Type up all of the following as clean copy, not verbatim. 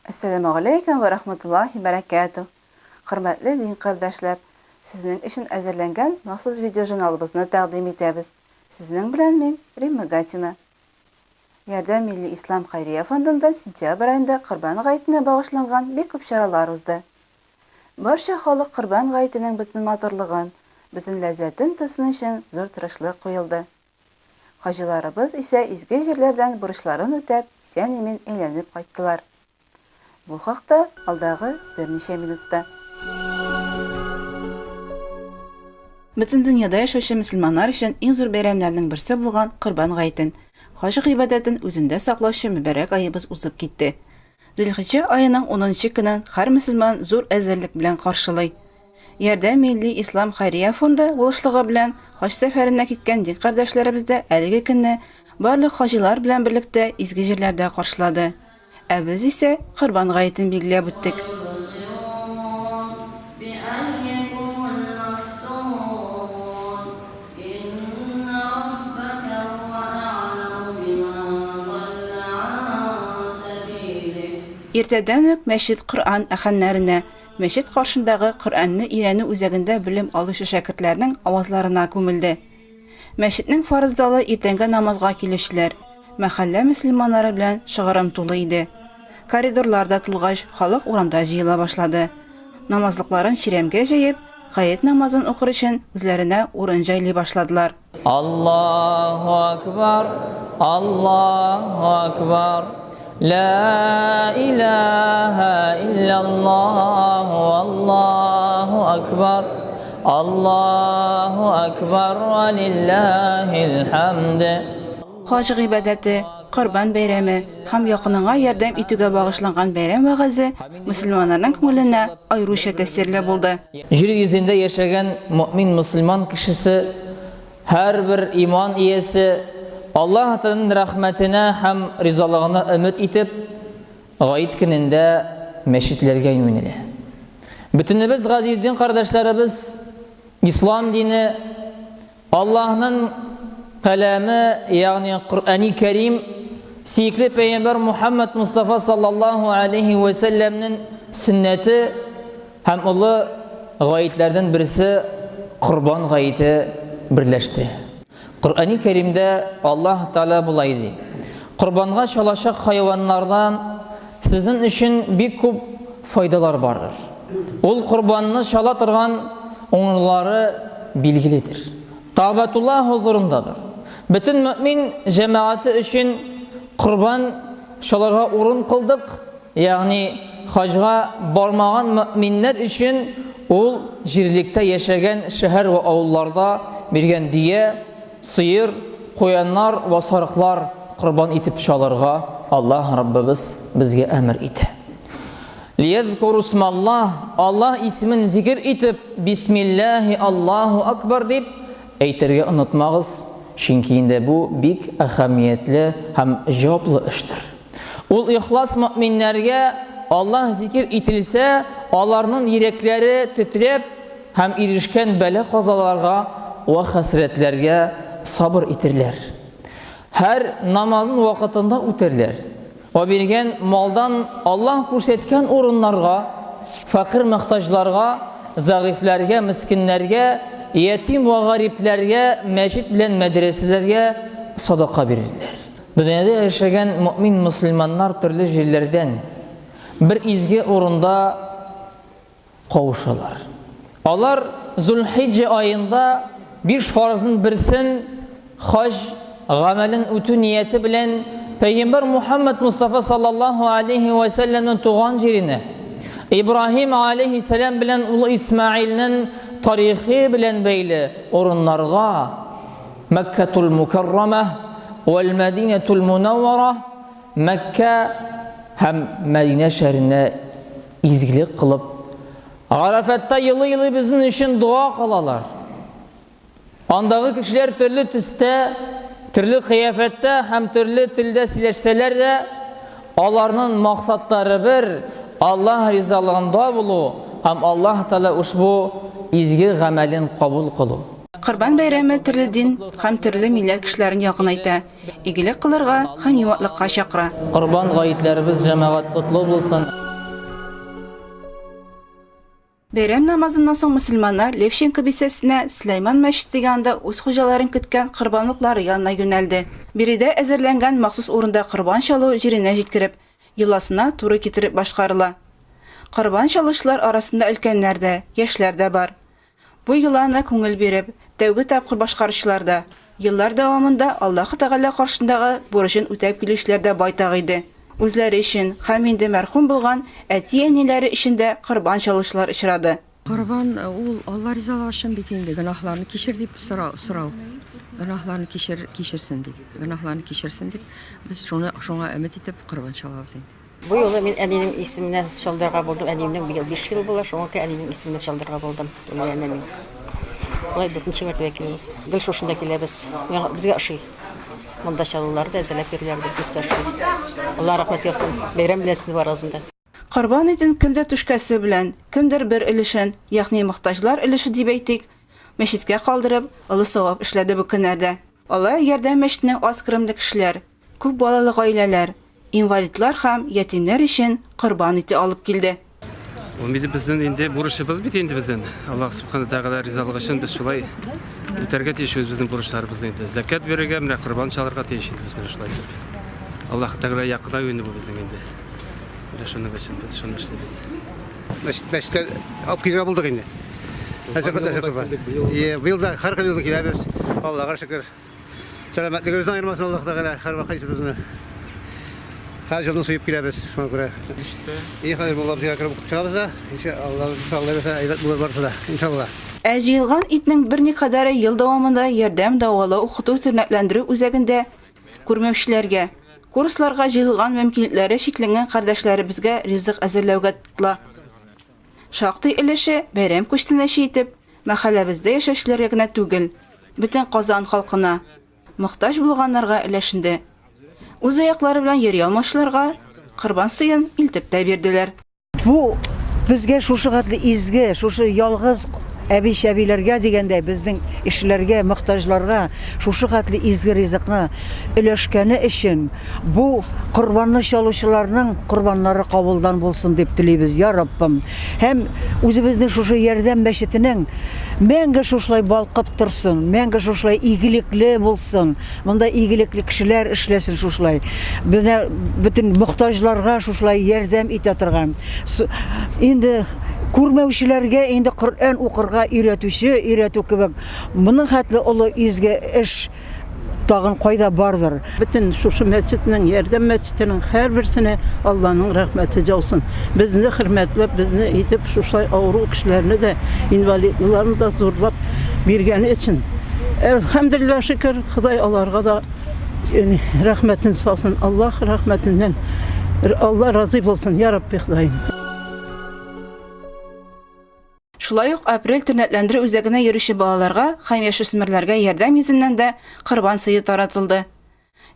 Assalamu alaikum wa rahmatullahi barakatuh. Hürmetli din kardeşler, sizin için hazırlangan maxsus video jurnalımızı təqdim etəbiz. Sizin bilen men Rimma Gatina. Yardım Milli İslam Xayriya Fondunda sentyabr ayında Qurban Gayetine bağışlangan bek köp şaralar uzdı. Barcha xalq Qurban Gayetining bütün matırlığın, bütün lezzetin tasınışın zor tırışlığı koyuldu. Hacılarımız ise izgi yerlerden buruşlarını ötəp, sen-emin eğlenip qayttılar. Bu haqda alдағы bir neçə minutda. Bütün dünyada yaşayan müslümanlar için en zor bayramlarning birisi bo'lgan Qurban Gayetini, Haj ibadetin o'zida saqlashi mübarək ayımız uzib ketdi. Zilhicce ayının 10-cı günü har müslüman zor əzirlik bilan qarşılay. Yardım Milli İslam Xayriya Fondu oluşluğu bilan Haj səfərinə ketgan din qardaşlarımız da әлеге günni barlıq hacılar bilan birlikdə izgi yerlərdə qarşıladı. Biz ise Qurban Gayetini belgilep öttik. Erteden Meşid Kur'an əxənlərinə, meşid qarşınдағы Kur'an'ı İranı üzerinde bilim alışı şakirtlərinin avazlarına gömüldü. Meşidnin farzdalı ertəngi namazga kelişlər, mahalle müslümanları bilan şığırım tulu idi. Koridorlarda tulğaç, xalq uramda jıyıla başladı. Namazlıqların şiremge jayıp, gayet namazın okur için üzlerine orun jaylı başladılar. Allahu Akbar, Allahu Akbar, La ilahe illallah, Allahu Akbar, Allahu Akbar, ve lillahil hamd. Haj ibadeti, Qurban bayramı, ham yaqınına yardım etüge bağışlanğan bayram vağızı Müslümanların köngülüne ayrıca təsirli buldu. Yer yüzünde yaşayan mümin Müslüman kişisi, her bir iman iyesi, Allah Teala'nın rahmetine hem rizalığına ümit etip, Gayet gününde meşitlerge yöneli. Bütünümüz gaziz din kardeşlerimiz, İslam dini, Allah'ın kelamı yani Kur'an-ı Kerim, Sikli Peygamber Muhammed Mustafa sallallahu aleyhi ve sellem'nin sünneti hem ulu gayetlerden birisi Kurban gayeti birleşti. Kur'an-ı Kerim'de Allah Teala bulaydı. Kurbanğa çalışacak hayvanlardan sizin için bir küp faydalar vardır. Ol kurbanını çalatırgan onları bilgilidir. Tağbatullah huzurundadır. Bütün mümin cemaati için kurban çalarga urun kıldık. Yani hacga barmağan müminler için ol jirlikte yaşayan şehir ve avullarda birgen diye sıyır, koyanlar ve sarıklar kurban itip çalarga Allah Rabbimiz bizge emir ite. Liyezkuru ismallah, Allah ismin zikir itip Bismillahi Allahu Akbar deyip eyterge unutmağız. Çünkü bu bik ahamiyetli hem cevaplı iştir. Ol ihlas müminlerge Allah zikir itilse onların yürekleri titrep hem irişken bela kazalarga ve hasretlerge sabır itirler. Her namazın vakitinde uterler. O birgen maldan Allah kursetken orunlarga, fakir muhtaçlarga, zayıflarga, miskinlerge, yetim ve gariplerge, meşit bilen medreselerge sadaka verirler. Dünyada yaşayan mümin Müslümanlar türlü yerlerden bir izgi orunda kavuşurlar. Onlar Zulhicce ayında bir farzın birsin hac gamelin ütü niyeti bilen Peygamber Muhammed Mustafa sallallahu aleyhi ve sellem'in tuğan yerine İbrahim aleyhisselam bilen ulu İsmail'nin tarihi bilen beyli orunlarga Mekketul Mukarrame vel Medinetul Munavvara Mekke hem Medine şehrine izgilik kılıp Arafat'ta yılı bizim için dua kılalar. Andaki kişiler türlü tüste, türlü kıyafette hem türlü tilde sileşseler de onların maksatları bir Allah rizalığında bulu hem Allah Teala ushbu izgi gamelin kabul kılı. Qurban bayramı türlü din hem türlü millet kişilerini yakınayta, iyilik kılırga hem yuvatlıkka şakra. Qurban gayetlerimiz cemaat kutlu bulsun. Бәйрәм намазыннан соң мөселманнар Левченко бисәсенә Сөләйман мәчете янында үз хуҗаларын көткән корбанлыклары янына юнәлде. Биредә әзерләнгән махсус урында корбан чалу җиренә җиткереп, йоласына туры китереп башкарыла. Корбан чалучылар арасында өлкәннәр дә, яшьләр дә бар. Бу йоланы күңел биреп, тәүге тапкыр башкаручылар да, еллар дәвамында Аллаһ Тәгалә каршындагы бурычын үтәп килүчеләр дә байтак иде. Үзләре өчен һәм инде мәрхүм булган әти-әниләре өчен дә корбан чалучылар очрады. Корбан ул Алла ризалыгы өчен бит инде гөнаһларны кичер дип сорау. Гөнаһларны кичерсен дип. Без шуңа өмет итеп корбан чалабыз инде. Бу юлы мин әнинең исеменә чалдырга булдым. Әнинең быел 5 ел була, шуңа әнинең исеменә чалдырга булдым. Алай 4нче мәртәбә килдем. Гел шушында киләбез. Безгә ошый. Монда чалулар да әзерләп бирәләр дип истәшли. Алла рәхмәт ясын. Бәйрәм белән сезне арасында. Корбан итен кемдер түшкәсе белән, кемдер бер өлешен, ягъни мохтаҗлар өлеше дип әйтик, мәчеткә калдырып, олы савап эшләде бу көннәрдә. Алар ярдәм мәчетенең аз кырымлы кешеләр, күп балалы гаиләләр, инвалидлар һәм ятимнәр өчен корбан ите алып килде. Ул безнең инде бурычыбыз бит инде безнең. Аллаһ Субхана Тәгалә ризалыгы өчен без шулай үтәргә тиешбез безнең бурычларыбызны инде. Закат бирергә, менә корбан чалырга тиешбез без шулай дип. Аллаһ Тәгалә якына юнды бу безнең инде. Менә шуның өчен без шуны эшлибез. Мәчеткә алып килгән булдык инде. Быел да һәр көн киләбез. Аллаһка шөкер. Сәламәтлегебезне айырмасын Аллаһ Тәгалә һәр вакыт безне. Һәр җылны суеп киләбез шуңа күрә. Хәзер булып җыярып чыгабыз да, иншалла әйбәт булыр барысы да, иншалла. Ә җыелган итнең берникадәре ел дәвамында ярдәм дәвалау укыту тернәкләндерү үзәгендә күрмәүчеләргә, курсларга җыелган мөмкинлекләре чикләнгән кардәшләребезгә ризык әзерләүгә тотыла. Шактый өлеше бәйрәм күчтәнәче итеп, мәхәлләбездә яшәүчеләргә генә түгел, бөтен Казан халкына, мохтаҗ булганнарга өләшенде. Үз аяклары белән йөри алмаучыларга корбан сыен илтеп тә бирделәр. Бу безгә шушы катлы изге, шушы ялгыз әби-шәбиләргә дигәндә безнең эшләргә, мохтаҗларга шушы катлы изге ризыкны өләшкәне өчен бу корбанны чалучыларның корбаннары кабулдан булсын дип телибез, я Раббым. Һәм үзебезнең шушы ярдәм мәчетенең мәңге шушлай балкып торсын, мәңге шушлай игелекле булсын. Монда игелекле кешеләр эшләсен шушлай. Бөтен мохтаҗларга шушлай ярдәм итә торган. Инде күрмәүчеләргә инде Коръән укырга өйрәтү кебек моның хәтле олы изге эш тагын кайда бардыр. Bütün şuşu мәчетнең, ярдәм мәчетенең һәрберсенә Аллаһның рәхмәте жаусын. Безне хөрмәтләп, безне итеп шушай авыру кешеләрне дә, инвалидларны да зурлап биргәне өчен. Әлхәмдүлилләһ шөкер, Ходай аларга да рәхмәтен салсын. Аллаһ рәхмәтеннән Алла разый булсын, я Рабби Ходаем. Шулай ук апрель тернәкләндерү үзәгенә йөрүче балаларга һәм яшүсмерләргә ярдәм йөзеннән дә корбан сые таратылды.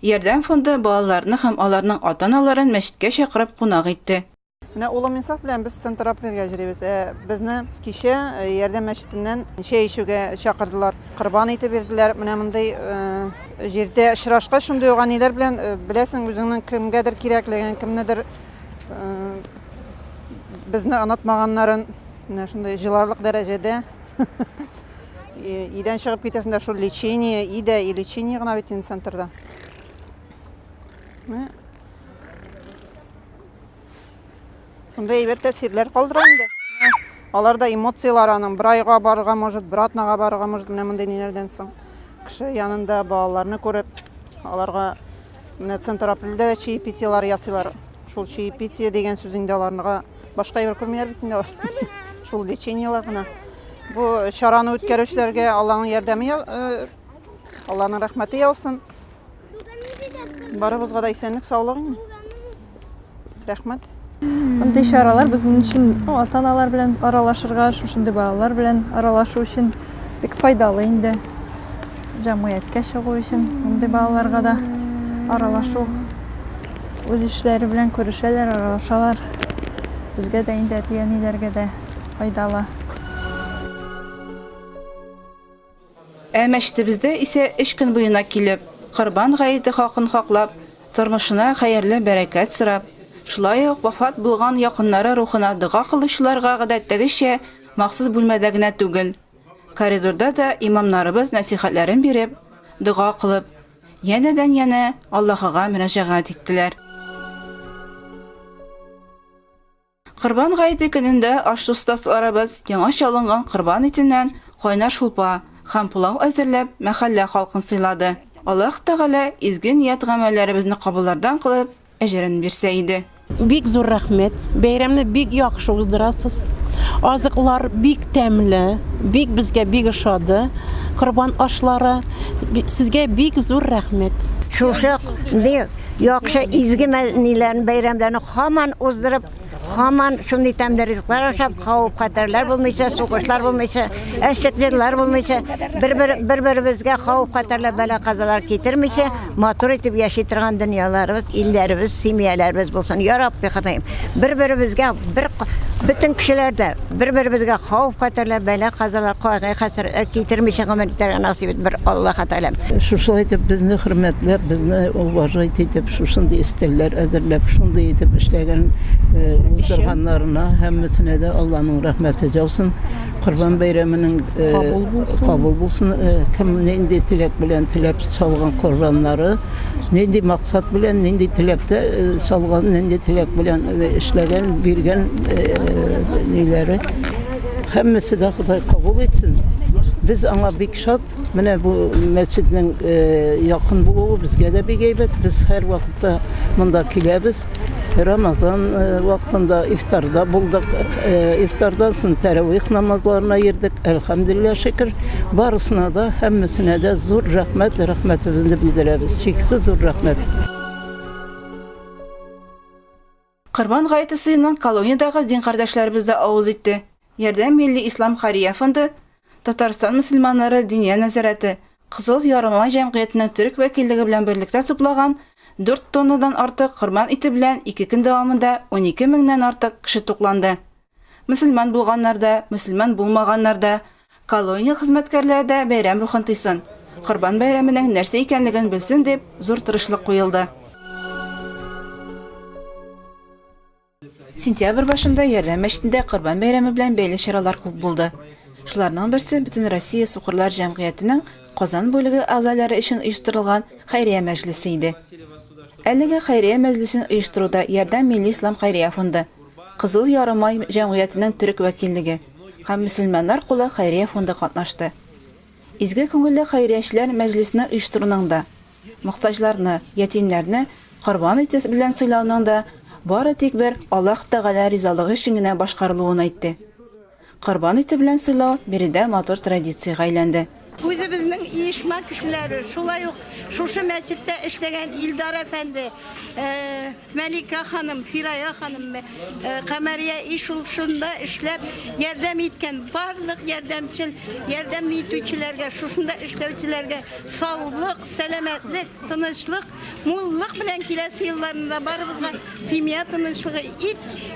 Ярдәм фонды балаларны һәм аларның ата-аналарын мәчеткә чакырып кунак итте. Менә улым Инсаф белән без центр апрельгә җөрибез. Безне кичә ярдәм мәчетеннән чәй ишүгә чакырдылар. Корбан итеп бирделәр. Менә мондай җирдә очрашка шундый уганилар белән беләсең үзеңнең кемгәдер кирәклеген, кемнедер безне онытмаганнарын менә шундый җыларлык дәрәҗәдә идән чыгып китәсен дә шул лечение, и лечение гына бит центрда. Шундай әйбәт тәэсирләр калдыра инде. Аларда эмоциялар аның бер айга барырга может, бер атнага барырга может, менә мондай ниләрдән соң. Кеше янында балаларны күреп, аларга менә центр апрельдә чаепитиелар ясыйлар. Шул чаепитие дигән сүз инде аларга башка бер күрмәләр бит инде. Шул лечениелар гына. Бу чараны үткәрүчеләргә Аллаһның ярдәме, Аллаһның рәхмәте яусын. Барыбызга да исәнлек, саулык инде. Рәхмәт. Мондый чаралар безнең өчен ата-аналар белән аралашырга, шушындый балалар белән аралашу өчен бик файдалы инде. Җәмгыятькә чыгу өчен мондый балаларга да аралашу, үз эшләре белән күрешәләр, аралашалар. Безгә дә инде әти-әниләргә дә файдалы. Мәчетебездә исә 3 көн буена килеп, корбан гаете хакын хаклап, тормышына хәерле бәрәкәт сорап, шулай ук вафат булган якыннары рухына дуга кылучыларга гадәттәгечә махсус бүлмәдә генә түгел, коридорда да имамнарыбыз нәсихәтләрен биреп, дуга кылып, янәдән-янә Аллаһыга мөрәҗәгать иттеләр. Корбан гаете көнендә аш ustaсларыбыз яңа чалынган корбан итеннән кайнар шулпа һәм пулау әзерләп мәхәллә халкын сыйлады. Аллаһ Тәгалә изге ният гамәлләребезне кабуллардан кылып, әҗрен бирсә иде. Бик зур рәхмәт. Бәйрәмне бик яхшы уздырасыз. Азыклар бик тәмле, бик безгә бик ошады. Корбан ашлары сезгә бик зур рәхмәт. Шушы яхшы изге ниләрне бәйрәмләрне һаман уздырып, һаман шундый тәмле ризыклар ашап, хәвеф-хәтерләр булмыйча, сугышлар булмыйча, әчекләр булмыйча, бер-беребезгә хәвеф-хәтерләр бәла-казалар китермичә, матур итеп яши торган дөньяларыбыз, илләребез, семьяларыбыз булсын. Я Рабби, Ходаем, бер-беребезгә бөтен кешеләрдә бер-беребезгә хәвеф-хәтерләр бәла-казалар, кайгы-хәсрәтләр китермичә гомер итәргә насыйп ит бер Аллаһ Тәгалә. Шушылай итеп безне хөрмәтләп, безне уважать итеп, шушындый истәлләр әзерләп, шундый итеп эшләгән уздырганнарына һәммәсенә дә Аллаһның рәхмәте җаусын. Корбан бәйрәменең кабул булсын. Кем нинди теләк белән теләп салган корбаннары, нинди максат белән, нинди теләктә салган, нинди теләк белән эшләгән, биргән ниләре һәммәсе дә Ходай кабул итсен. Biz аңа бик шат. Менә бу мәчетнең якын булуы безгә дә бик әйбәт. Без һәр вакытта монда киләбез. Рамазан вакытында ифтарда булдык. Ифтардан соң тәравих намазларына йөрдек. Әлхәмдүлилләh шөкер. Барысына да, һәммәсенә дә зур рәхмәт, рәхмәтебезне белдерәбез. Чиксез зур рәхмәт. Корбан гаете сыйыннан колониядагы дин кардәшләребез дә авыз итте. Ярдәм милли ислам хәрия фонды, Татарстан мөселманнары диния нәзарәте, Кызыл ярымай җәмгыятенең төрек вәкиллеге белән берлектә туплаган 4 тоннадан артык корбан ите белән 2 көн дәвамында 12 меңнән артык кеше тукланды. Мөселман булганнар да, мөселман булмаганнар да, колония хезмәткәрләре дә бәйрәм рухын тойсын. Корбан бәйрәменең нәрсә икәнлеген белсен дип, зур тырышлык куелды. Сентябрь башында Ярдәм мәчетендә Корбан бәйрәме белән бәйле чаралар күп булды. Шуларның берсе Бөтен Россия Сукырлар җәмгыятенең Казан бүлеге әгъзалары өчен оештырылган хәйрия мәҗлесе иде. Әлеге хәйрия мәҗлесен оештыруда Ярдәм милли ислам хәйрия фонды, Кызыл ярымай җәмгыятенең төрек вәкиллеге һәм мөселманнар кулы хәйрия фонды катнашты. Изге күңелле хәйриячеләр мәҗлесне оештыруның да, мохтаҗларны, ятимнәрне корбан ите белән сыйлауның да бары тик бер Аллаһ Тәгалә ризалыгы өчен генә башкарылуын әйтте. Корбан ите белән сыйлау биредә матур традициягә әйләнде. Үзебезнең оешма кешеләре, шулай ук шушы мәчеттә эшләгән Илдар әфәнде, Мәлика ханым, Фирая ханым, Камария ишулшында эшләп ярдәм иткән барлык ярдәмчел, ярдәм итүчеләргә, шушында эшләүчеләргә саулык, сәламәтлек, тынычлык, муллык белән киләсе елларында барыбызга семья тынычлыгы,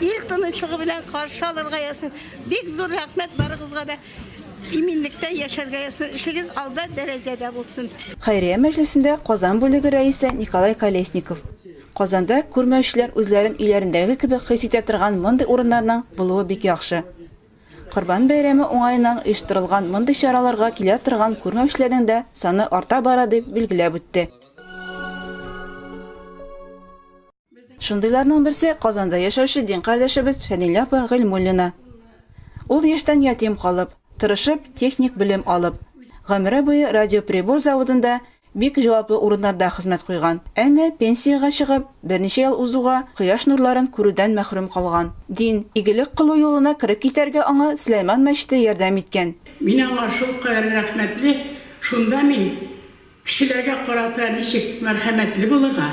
ил тынычлыгы белән каршы алырга ясын. Бик зур рәхмәт барыгызга да. Иминлектә яшәргә ясын, эшегез алда дәрәҗәдә булсын. Хәйрия мәҗлесендә Казан бүлеге рәисе Николай Колесников. Казанда күрмәүчеләр үзләрен иләрендәге кебек хис итә торган мондый урыннарның булуы бик яхшы. Корбан бәйрәме уңаеннан оештырылган мондый чараларга килә торган күрмәүчеләрнең дә саны арта бара дип билгеләп үтте. Шундыйларның берсе Казанда яшәүче дин кардәшебез Фәнилә апа Гыйльмуллина. Ул яшьтән ятим калып, тырышып, техник белем алып, гомере буе радиоприбор заводында бик җаваплы урыннарда хезмәт куйган. Әмма пенсияга чыгып, берничә ел узуга кояш нурларын күрүдән мәхрүм калган. Дин, игелек кылу юлына кирип китәргә аңа Сөләйман мәчете ярдәм иткән. Мин аңа шул кадәр рәхмәтле, шунда мин кешеләргә карата ничек мәрхәмәтле булырга.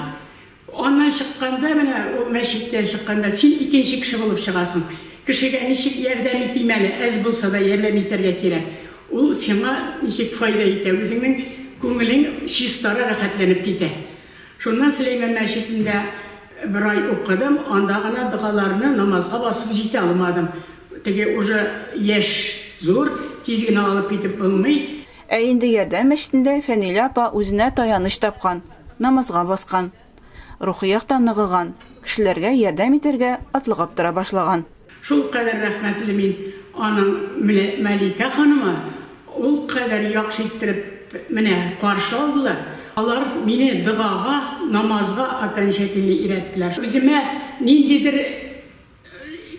Аннан чыкканда, менә ул мәчеттән чыкканда, син икенче кеше булып чыгасың. Кешегә ничек ярдәм итим әле, әз булса да ярдәм итәргә кирәк. Ул сиңа ничек файда итә, үзеңнең күңелең чистара рәхәтләнеп китә. Шуннан Сөләйман мәчетендә бер ай укыдым, анда гына дугаларны намазга басып җитә алмадым. Теге уже яшь зур, тиз генә алып китеп булмый. Ә инде ярдәм мәчетендә Фәнилә апа үзенә таяныч тапкан, намазга баскан, рухи яктан ныгыган, кешеләргә ярдәм итәргә атлыгып тора башлаган. Шул кадәр рәхмәтле мин Аның Мәлика ханымы ул кадәр яхшы иттереп менә каршы алдылар. Алар мине догага, намазга окончательно өйрәттеләр. Үземә ниндидер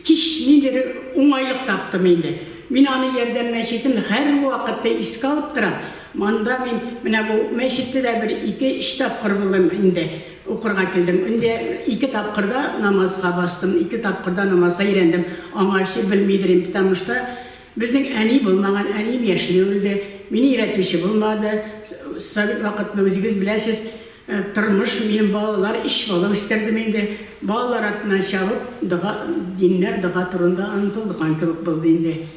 кич ниндидер уңайлык таптым инде. Мин аны ярдәм мәчетен һәр вакытта искә алып торам. Манда мин менә бу мәчеттә дә бер 2-3 тапкыр булдым инде. Укырга килдем. Инде 2 тапкырда намазга бастым, 2 тапкырда намазга өйрәндем. Аңарчы белмидерим, потому что безнең әни булмаган, әним яшьли үлде. Мине өйрәтүче булмады. Совет вакытында үзегез беләсез, тормыш минем балалар иш бала үстердем инде. Балалар артыннан чабып, диннәр дога турында антылган кебек булды инде.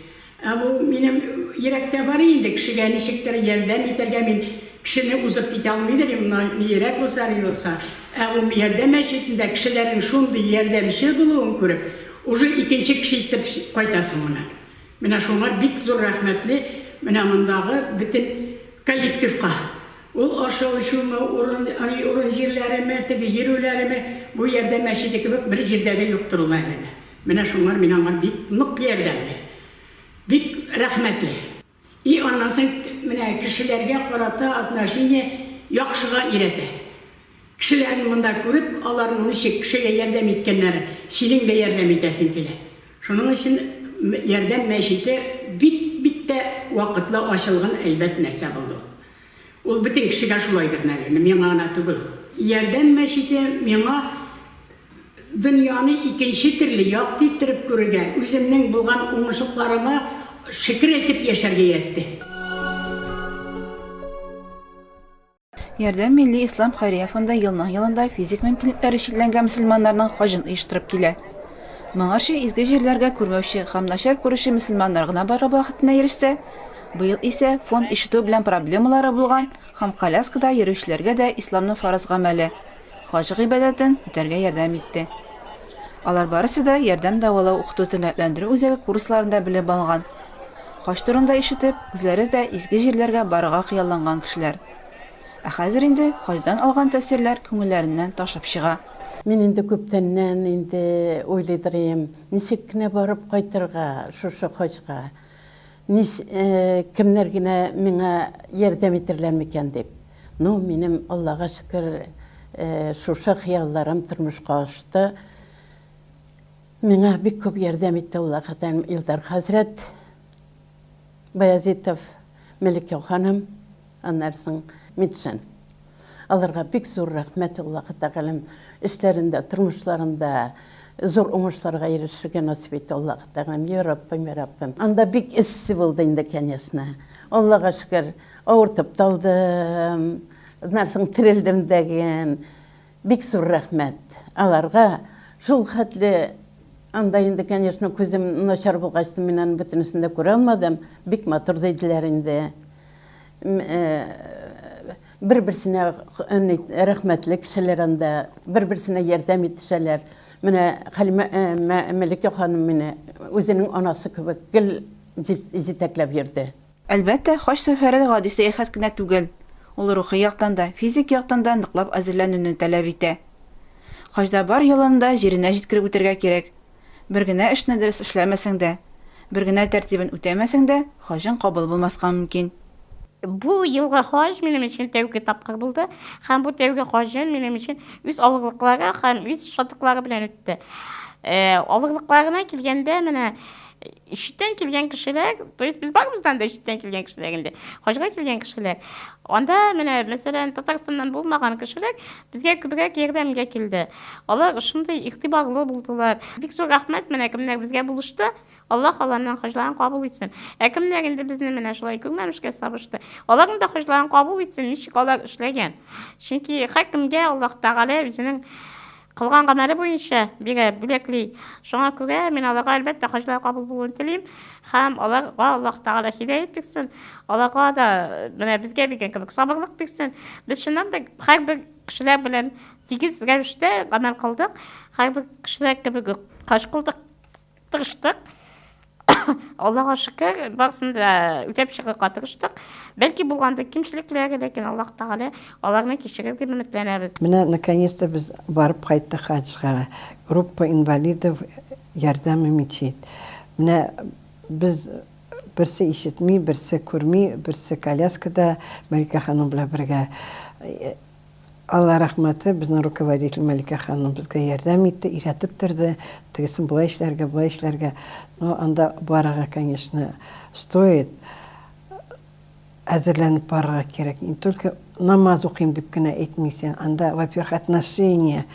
Бу минем йөрәктә бар инде, кешегә ничектер ярдәм итәргә мин кешене узып китә алмыйдыр, йөрәк булса, юкса. Бу ярдәм мәчетендә кешеләрнең шундый ярдәмче булуын күреп, уже икенче кеше итеп кайтасың моны. Менә шуңа бик зур рәхмәтле менә мондагы бөтен коллективка. Ул ашау-эчүме, урын җирләреме, теге йөрүләреме, бу ярдәм мәчете кебек бер җирдә дә юктыр ул әмәне. Менә шуңар мин аңа бик нык ярдәмле. Бик рәхмәтле. И аннан соң менә кешеләргә карата отношение яхшыга өйрәтә. Кешеләрне монда күреп, аларның ничек кешегә ярдәм иткәннәре, синең дә ярдәм итәсең килә. Шуның өчен ярдәм мәчете бик тә вакытлы ачылган әйбәт нәрсә булды. Ул бөтен кешегә шулайдыр, наверное, миңа гына түгел. Ярдәм мәчете миңа дөньяны икенче төрле як иттереп күрергә, үземнең булган уңышлыкларыма шөкер итеп яшәргә өйрәтте. Ярдәм Милли Ислам Хәйрия фонды елның-елында физик мөмкинлекләре чикләнгән мөселманнарның хаҗын оештырып килә. Моңарчы изге җирләргә күрмәүче һәм начар күрүче мөселманнар гына барырга бәхетенә ирешсә, быел исә фонд ишетү белән проблемалары булган һәм коляскада йөрүчеләргә дә исламның фарыз гамәле хаҗ гыйбадәтен үтәргә ярдәм итте. Алар барысы да ярдәм дәвалау укыту төнәтләндерү үзәге курсларында белеп алган. Хаҗ турында ишетеп, үзләре дә изге җирләргә барырга хыялланган кешеләр. Ә хәзер инде хаҗдан алган тәэсирләр күңелләреннән ташып чыга. Мин инде күптәннән инде уйлыйдырым, ничек кенә барып кайтырга шушы хаҗга. Кемнәр генә миңа ярдәм итерләр микән дип. Ну, минем Аллага шөкер, шушы хыялларым тормышка ашты. Миңа бик күп ярдәм итте Аллаһ Тәгалә, Илдар хәзрәт, Баязитов, Мәликә ханым, аннан соң Митшин. Аларга бик зур рәхмәт Аллаһ Тәгалә, эшләрендә, тормышларында зур уңышларга ирешергә насип итте Аллаһ Тәгалә, я Раббим. Анда бик эссе булды инде, конечно. Аллага шөкер, авыртып талдым, аннан соң тирелдем дигән. Бик зур рәхмәт аларга. Шул хәтле анда инде, конечно, күзем начар булгач, мин аны бөтенесен дә күрә алмадым. Бик матур диделәр инде. Бер-берсенә рәхмәтле кешеләр анда, бер-берсенә ярдәм итәләр. Менә Хәлимә Мәликә ханым мине үзенең анасы кебек гел җитәкләп йөрде. Әлбәттә, хаҗ сәфәре гади сәяхәт кенә түгел. Ул рухи яктан да, физик яктан да ныклап әзерләнүне таләп итә. Хаҗда бар ялында җиренә җиткереп үтәргә кирәк. Бер генә эшне дөрес эшләмәсәң дә, бер генә тәртибен үтәмәсәң дә, хаҗың кабул булмаска мөмкин. Бу елга хаҗ минем өчен тәүге тапкыр булды. Һәм бу тәүге хаҗым минем өчен үз авырлыклары һәм үз шатлыклары белән үтте. Авырлыкларына килгәндә, менә ишеттән килгән кешеләр, то есть без барыбыздан да ишеттән килгән кешеләр инде. Хаҗга килгән кешеләр. Анда менә мәсәлән Татарстаннан булмаган кешеләр безгә күбрәк ярдәмгә килде. Алар шундый игътибарлы булдылар. Бик зур рәхмәт менә кемнәр безгә булышты. Аллаһ аларның хаҗларын кабул итсен. Кемнәр инде безне менә шулай күрмәмешкә сабышты. Аларның да хаҗларын кабул итсен, ничек алар эшләгән. Чөнки һәркемгә Аллаһ Тәгалә үзенең кылган гамәле буенча бирә, бүләкли. Шуңа күрә мин аларга әлбәттә хаҗлар кабул булуын телим. Һәм аларга Аллаһ Тәгалә һидаят бирсен. Аларга да менә безгә биргән кебек сабырлык бирсен. Без шуннан да һәрбер кешеләр белән тигез рәвештә гамәл кылдык. Һәрбер кешеләр кебек хаҗ кылдык, тырыштык. Аллаһка шөкер, барысын да үтәп чыгарга тырыштык. Бәлки булганда кимчелекләр, ләкин Аллаһ Тәгалә аларны кичерер дип өметләнәбез. Менә наконец-то без барып кайттык хаҗга. Группа инвалидов ярдәм итеп. Менә Без берсе ишетми, берсе күрми, берсе коляскада Мәликә ханым белән бергә. Алла рахматы, безнең руководитель Мәликә ханым безгә ярдәм итте, өйрәтеп торды. Тегесен булай эшләргә, булай эшләргә. Но анда барырга, конечно, стоит. Әзерләнеп барырга кирәк. Не только намаз укыйм дип кенә әйтмисең. Анда, во-первых, отношения.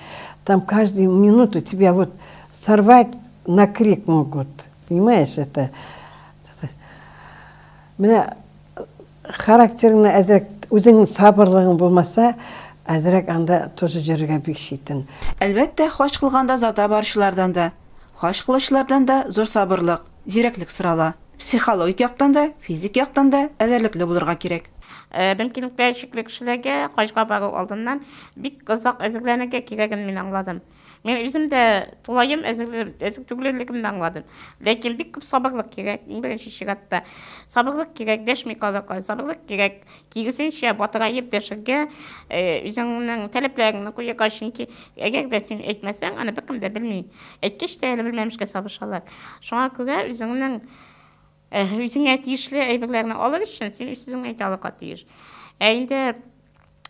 Там каждую минуту тебя вот сорвать на крик могут. Понимаешь, это... Менә характерыңны әзрәк үзеңнең сабырлыгың булмаса, әзрәк анда тоже җиргә бик шитен. Әлбәттә, хаҗ кылганда зата баручылардан да, хаҗ кылучылардан да зур сабырлык, зирәклек сорала. Психологик яктан да, физик яктан да әзерлекле булырга кирәк. Мөмкинлекләр чикле кешеләргә хаҗга бару алдыннан бик озак әзерләнергә кирәген мин аңладым. Мен үзем дә тулаем әзер түгеллегемне аңладым. Ләкин бик күп сабырлык кирәк. Беренче чиратта сабырлык кирәк, дәшми калырга, сабырлык кирәк. Киресенчә батыраеп дәшергә, үзеңнең таләпләреңне куярга, чөнки әгәр дә син әйтмәсәң, аны беркем дә белми. Әйткәч тә әле белмәмешкә сабышалар. Шуңа күрә үзеңә тиешле әйберләрне алыр өчен син үзеңә әйтә алырга тиеш. Инде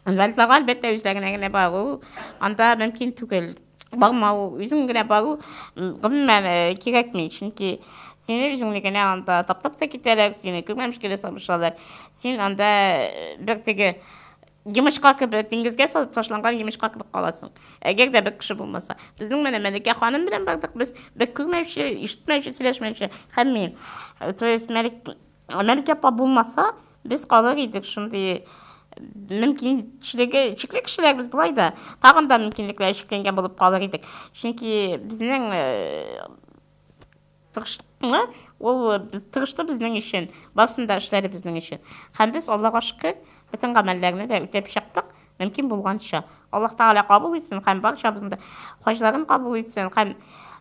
вәлтләр әлбәттә үзләренә генә бару, анда мөмкин түгел. Бармау, үзең генә бару гомумән кирәкми, чөнки сине үзеңне генә анда таптап та китәләр, сине күрмәмешкә дә сабышалар. Син анда бер теге йомычка кебек, диңгезгә салып ташланган йомычка кебек каласың. Әгәр дә бер кеше булмаса. Безнең менә Мәликә ханым белән бардык, без бер күрмәүче, ишетмәүче, сөйләшмәүче һәм мин. То есть Мәликә апа булмаса, без калыр идек шундый мөмкинчелеге, чикле кешеләр без булай да, тагын да мөмкинлекләр чикләнгән булып калыр идек. Чөнки безнең тырышлыкны, ул тырышты безнең өчен, барсын да эшләре безнең өчен. Һәм без Аллаһка шөкер, бөтен гамәлләрне дә үтәп чыктык, мөмкин булганча. Аллаһ Тәгалә кабул итсен, һәм барчабызны да хаҗларын кабул итсен, һәм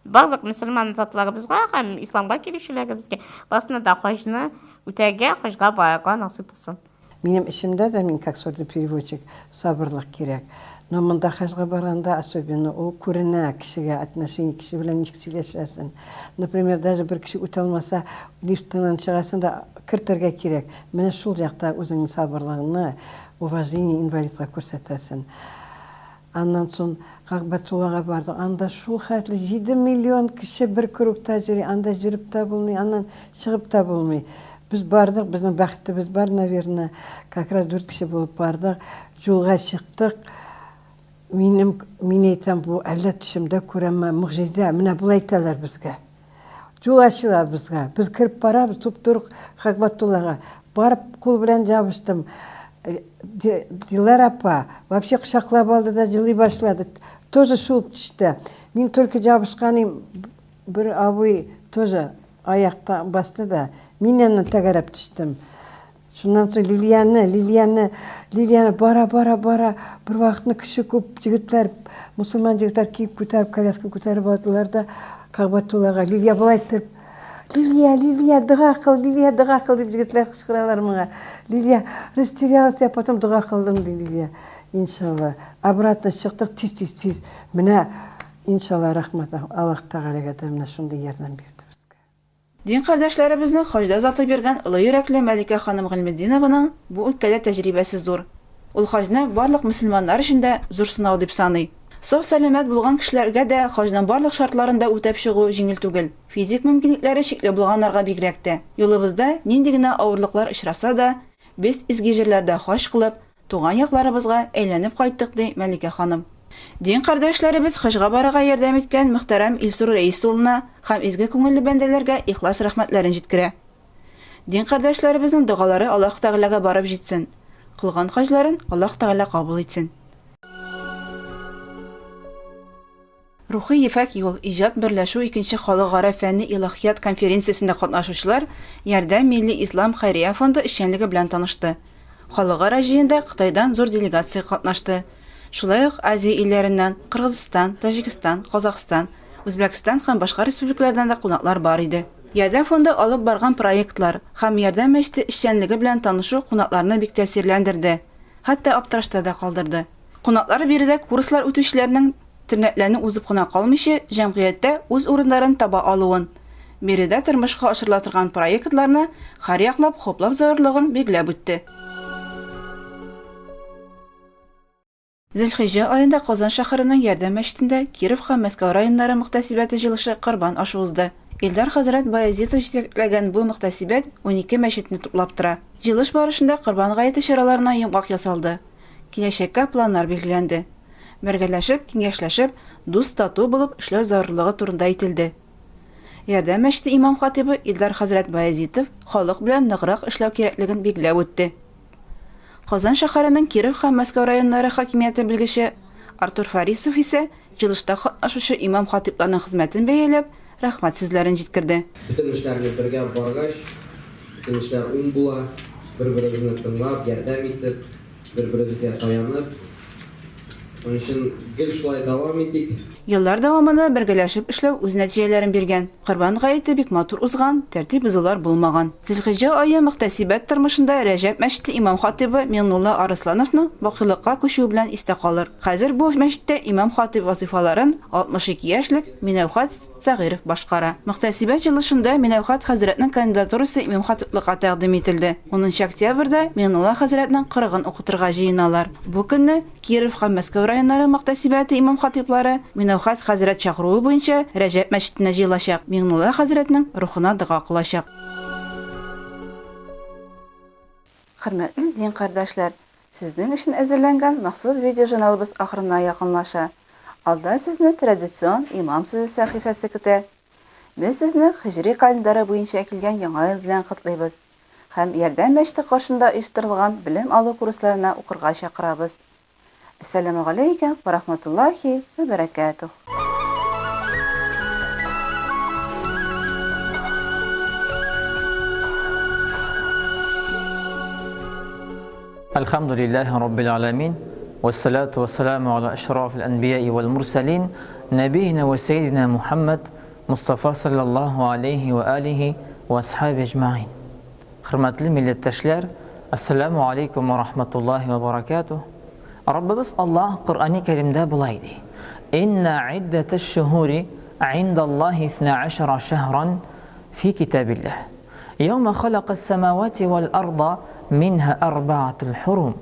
барлык мөселман затларыбызга һәм исламга килүчеләребезгә барысына да хаҗны үтәргә, хаҗга барырга насыйп булсын. Минем эшемдә дә мин как сорды переводчик сабырлык кирәк. Но монда хаҗга барганда особенно ул күренә кешегә, отношение кеше белән ничек сөйләшәсен. Например, даже бер кеше үтә алмаса, лифттан чыгасың да кертергә кирәк. Менә шул якта үзеңнең сабырлыгыңны, уважение инвалидка күрсәтәсен. Аннан соң Габбатуллага бардык. Анда шул хәтле 7 миллион кеше бер кругта йөри, анда җиреп та булмый, аннан чыгып та булмый. Biz bardık, bizim bəxtimiz var, наверное, как раз 4 kişi bulub bardıq. Yolğa çıktıq. Min eytəm bu, əllə düşümdə көрəmə, müqjizə, mənə bu eytələr bizgə. Yol açılar bizgə. Biz kirib barabız, tutduruq Gabbatullara. Barıb kol bilən jabışdım. Dilar apa, вообще qışaqlab aldı da жылый başladı. Тоже şulup düşdü. Min только jabışqanım, bir abuy тоже ayaqta bastı da. Min yanına təqərəb düşdüm. Şundan sonra Liliyanı bara bir vaxtını kişi көп jigitlər, musulman jigitlər kiyip көтәріп, коляска көтәріп aldılar da Gabbatullara. Liliya былай тұрып, Liliya дұға қыл деп jigitlər qışqırarlar маңа. Liliya растерялась, я потом дұға қылдым Liliya. İnşallah. Обратно шықтық, тез. Міне, иншалла рахмат, Аллах Тәгаләгә дә менә шундай ярдәм бирде. Дин кардәшләребезне хаҗда заты биргән олы йөрәкле Мәликә ханым Гыйлметдинованың бу өлкәдә тәҗрибәсе зур. Ул хаҗны барлык мөселманнар өчен дә зур сынау дип саный. Сау сәламәт булган кешеләргә дә хаҗның барлык шартларында үтәп чыгу җиңел түгел. Физик мөмкинлекләре чикле булганнарга бигрәк тә. Юлыбызда нинди генә авырлыклар очраса да, без изге җирләрдә хаҗ кылып, туган якларыбызга әйләнеп кайттык ди Мәликә ханым. Дин кардәшләребез хаҗга барырга ярдәм иткән мөхтәрәм Илсур Рәис улына һәм изге күңелле бәндәләргә ихлас рәхмәтләрен җиткерә. Дин кардәшләребезнең дугалары Аллаһ Тәгаләгә барып җитсен. Кылган хаҗларын Аллаһ Тәгалә кабул итсен. Рухи ефәк юл иҗат берләшү 2нче халыкара фәнни илаһият конференциясендә катнашучылар Ярдәм милли ислам хәйрия фонды эшчәнлеге белән танышты. Халыкара җыенда Кытайдан зур делегация катнашты. Шулай ук Азия илләреннән Кыргызстан, Таҗикстан, Казакстан, Үзбәкстан һәм башка республикалардан да кунаклар бар иде. Ярдәм фонды алып барган проектлар һәм ярдәм мәчете эшчәнлеге белән танышу кунакларны бик тәэсирләндерде. Хәтта аптырашта да калдырды. Кунаклар биредә курслар үтүчеләрнең тернәкләрне узып кына калмыйча, җәмгыятьтә үз урыннарын таба алуын, биредә тормышка ашырыла торган проектларны һәр яклап хоплап зурлыгын билгеләп үтте. Зилхиҗҗә аенда Казан шәһәренең Ярдәм мәчетендә Киров һәм Мәскәү районнары мөхтәсибәте җыелышы Корбан ашы узды. Илдар хәзрәт Баязитов җитәкләгән бу мөхтәсибәт 12 мәчетне туплап тора. Җыелыш барышында Корбан гаете чараларына йомгак ясалды. Киләчәккә планнар билгеләнде. Бергәләшеп, киңәшләшеп, дус тату булып эшләү зарурлыгы турында әйтелде. Ярдәм мәчете имам хатибы Илдар хәзрәт Баязитов халык белән ныграк эшләү кирәклеген билгеләп үтте. Казан шәһәренең Киров һәм Мәскәү районнары хакимияте белгече Артур Фарисов исә җыелышта катнашучы имам хатибларның хезмәтен бәяләп, рәхмәт сүзләрен җиткерде. Бүтән эшләрне бергә баргач, бүтән эшләр уң була, бер-беребезне тыңлап, ярдәм итеп, бер-беребезгә таянып, onun için gel şulay devam ettik. Yıllar davamında бергәләшеп эшләү үз нәтиҗәләрен биргән. Корбан гаете бик матур узган, тәртип бозулар булмаган. Зилхиҗҗә ае мөхтәсибәт тормышында Рәҗәб мәчете имам хатибы Миңнулла Арыслановның бакыйлыкка күчү белән истә калыр. Хәзер бу мәчеттә имам хатиб вазифаларын 62 яшьлек Минәүхәт Сәгыйров башкара. Мөхтәсибәт җыелышында Минәүхәт хәзрәтнең кандидатурасы имам хатиблыкка тәкъдим ителде. 10 октябрьдә Миңнулла хәзрәтнең 40-ын укытырга җыеналар. Бу көнне Киров һәм Мәскәү районнары мөхтәсибәте имам хатиблары Минәүхәт хәзрәт чакыруы буенча Рәҗәб мәчетенә җыелачак. Миңнулла хәзрәтнең рухына дуга кылачак. Хөрмәтле дин кардәшләр, сезнең өчен әзерләнгән махсус видеожурналыбыз ахырына якынлаша. Алда сезне традицион имам сүзе сәхифәсе көтә. Без сезне хиҗри календары буенча килгән яңа ел белән котлыйбыз һәм Ярдәм мәчете каршында оештырылган белем алу курсларына укырга чакырабыз. Ассаламу алейкум ва рахматуллахи ва баракатух. الحمد لله رب العالمين والصلاة والسلام على أشرف الأنبياء والمرسلين نبينا وسيدنا محمد مصطفى صلى الله عليه وآله وأصحابه أجمعين. Hürmetli milletteşler, Esselamu Aleyküm ve Rahmetullahi ve Berekatuh. Rabbimiz Allah Kur'an-ı Kerim'de bulaydı. İnna iddeteş şuhuri indallahi 12 şehran fi kitabillah. Yevme halakas semavati vel arda minha arba'atul hurum.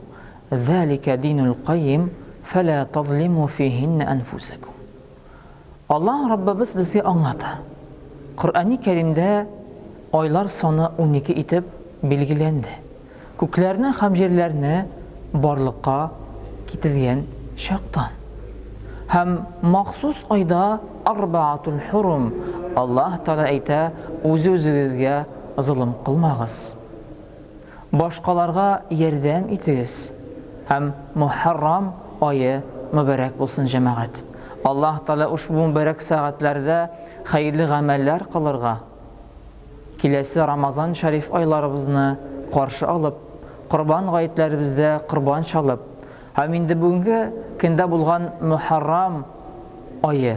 Zalika dinul qayyim fela tazlimu fihinne enfusakum. Allah Rabbimiz bize anlatı. Kur'an-ı Kerim'de aylar sonu 12 itib belgilendi. Köklerine, hamjerlerine barlıqqa kitilgen şaqtan. Hem maxsus ayda arba'atul hurum Allah Teala ayta özü-özünüzge zulüm qılmağız. Başqalarga yerdem itiz. Hem Muharram ayı mübarek olsun cemaat. Allah Teala ushbu mübarek saatlerde hayırlı ameller qılırga. Kilesi Ramazan şerif aylarımızı qarşı alıp, Qurban gayetlerimizde qurban çalıp, hem indi bugünkü kinde bulgan Muharram ayı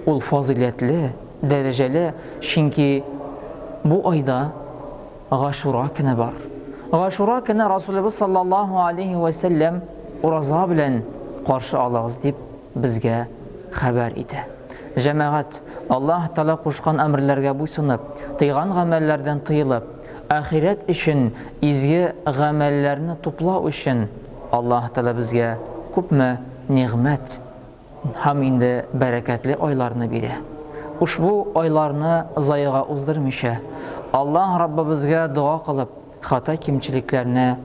ol faziletli, dereceli, çünkü bu ayda Aşura günü var. Aşura günü Resulullah sallallahu aleyhi ve sellem uraza bilen qarşı alağız deyip bizge haber idi. Cemaat Allah Teala koşkan emirlerge buysunup, tıygan gamellerden tıyılıp, ahiret için, izgi gamellerini topla için Allah Teala bizge küpme nimet hem indi bereketli aylarını biri. Uşbu aylarını zayıga uzdırmışa. Allah Rabbimizge dua kılıp, hata kimçiliklerine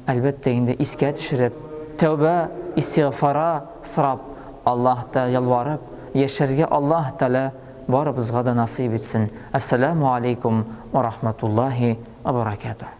elbette indi iske düşürüp, tövbe, istiğfara sırap, Allah'ta yalvarıp, yaşarga Allah Teala barımızga da nasip etsin. Esselamu Aleyküm ve Rahmetullahi ve Berekatuhu.